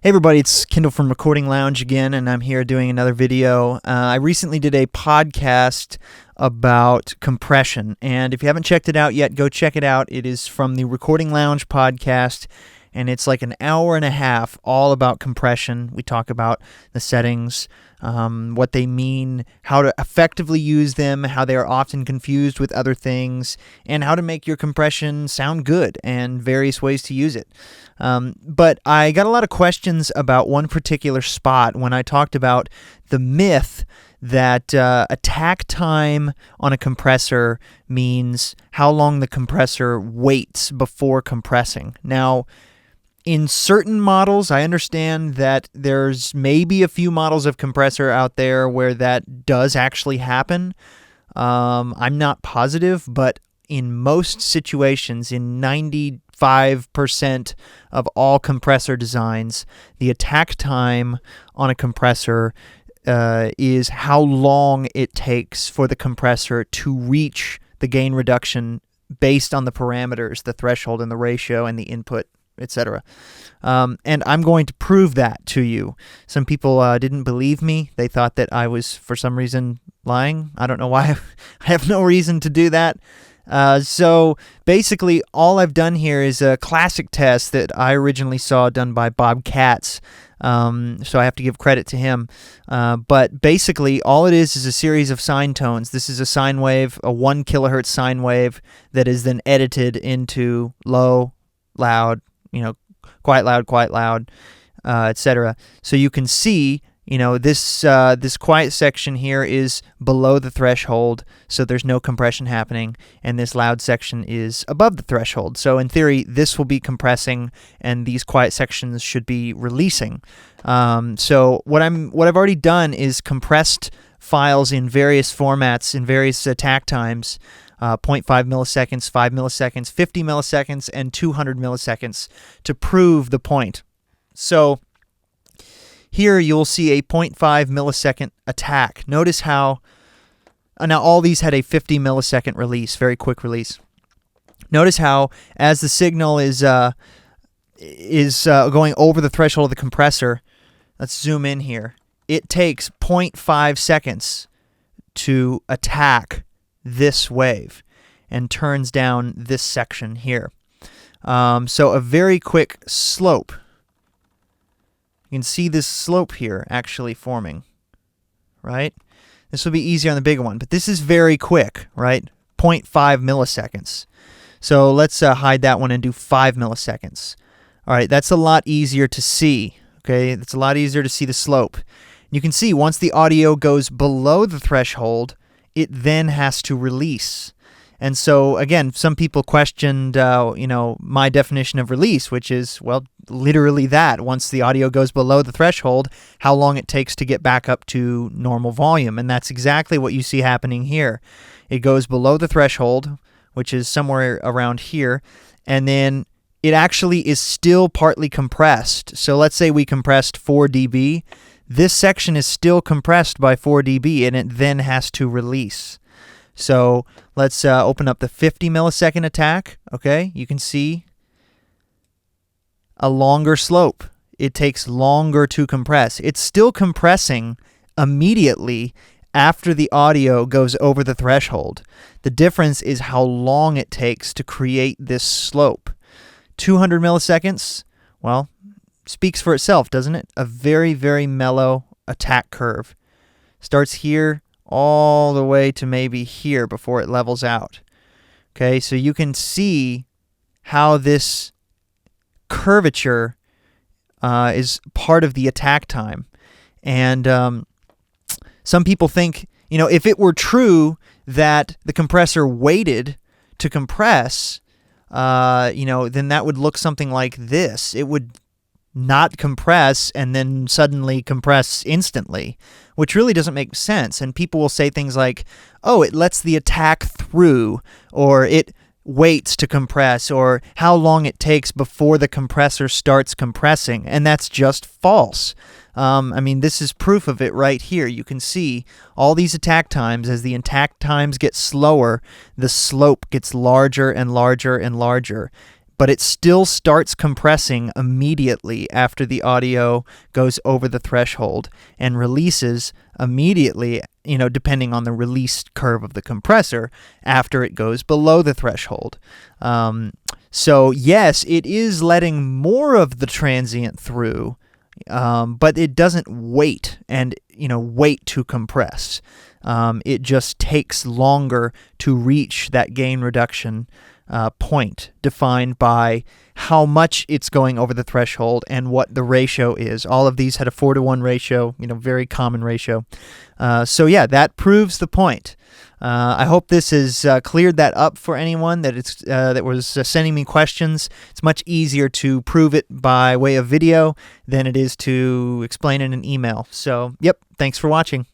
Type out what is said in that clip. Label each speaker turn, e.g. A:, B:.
A: Hey everybody, it's Kendall from Recording Lounge again, and I'm here doing another video. I recently did a podcast about compression, and if you haven't checked it out yet, go check it out. It is from the Recording Lounge podcast, and it's like an hour and a half all about compression. We talk about the settings, what they mean, how to effectively use them, how they are often confused with other things, and how to make your compression sound good, and various ways to use it. But I got a lot of questions about one particular spot when I talked about the myth that attack time on a compressor means how long the compressor waits before compressing. Now, in certain models, I understand that there's maybe a few models of compressor out there where that does actually happen. I'm not positive, but in most situations, in 95% of all compressor designs, the attack time on a compressor is how long it takes for the compressor to reach the gain reduction based on the parameters, the threshold and the ratio and the input, etc. And I'm going to prove that to you. Some people didn't believe me. They thought that I was, for some reason, lying. I don't know why. I have no reason to do that. So basically, all I've done here is a classic test that I originally saw done by Bob Katz. So I have to give credit to him. But basically, all it is a series of sine tones. This is a sine wave, a 1 kilohertz sine wave that is then edited into low, loud, quite loud, etc. So you can see, this quiet section here is below the threshold, so there's no compression happening, and this loud section is above the threshold. So in theory, this will be compressing, and these quiet sections should be releasing. So what I've already done is compressed files in various formats, in various attack times. 0.5 milliseconds, 5 milliseconds, 50 milliseconds, and 200 milliseconds to prove the point. So here you'll see a 0.5 millisecond attack. Notice how, now all these had a 50 millisecond release, very quick release. Notice how as the signal is going over the threshold of the compressor, let's zoom in here, it takes 0.5 seconds to attack this wave and turns down this section here. So a very quick slope. You can see this slope here actually forming, right? This will be easier on the bigger one, but this is very quick, right? 0.5 milliseconds. So let's hide that one and do 5 milliseconds. All right, that's a lot easier to see, okay? It's a lot easier to see the slope. You can see once the audio goes below the threshold, it then has to release. And so, again, some people questioned, my definition of release, which is, well, literally that. Once the audio goes below the threshold, how long it takes to get back up to normal volume. And that's exactly what you see happening here. It goes below the threshold, which is somewhere around here, and then it actually is still partly compressed. So let's say we compressed 4 dB. This section is still compressed by 4 dB, and it then has to release. So let's open up the 50 millisecond attack. Okay, you can see a longer slope. It takes longer to compress. It's still compressing immediately after the audio goes over the threshold. The difference is how long it takes to create this slope. 200 milliseconds, well, speaks for itself, doesn't it? A very, very mellow attack curve. Starts here all the way to maybe here before it levels out. Okay, so you can see how this curvature is part of the attack time. And some people think, if it were true that the compressor waited to compress, then that would look something like this. It would not compress and then suddenly compress instantly, which really doesn't make sense. And people will say things like, oh, it lets the attack through, or it waits to compress, or how long it takes before the compressor starts compressing. And that's just false. This is proof of it right here. You can see all these attack times. As the attack times get slower, the slope gets larger and larger and larger. but it still starts compressing immediately after the audio goes over the threshold and releases immediately, depending on the release curve of the compressor, after it goes below the threshold. So yes, it is letting more of the transient through, but it doesn't wait to compress. It just takes longer to reach that gain reduction point defined by how much it's going over the threshold and what the ratio is. All of these had a 4-to-1 ratio, very common ratio. So yeah, that proves the point. I hope this has cleared that up for anyone that was sending me questions. It's much easier to prove it by way of video than it is to explain in an email. So, yep, thanks for watching.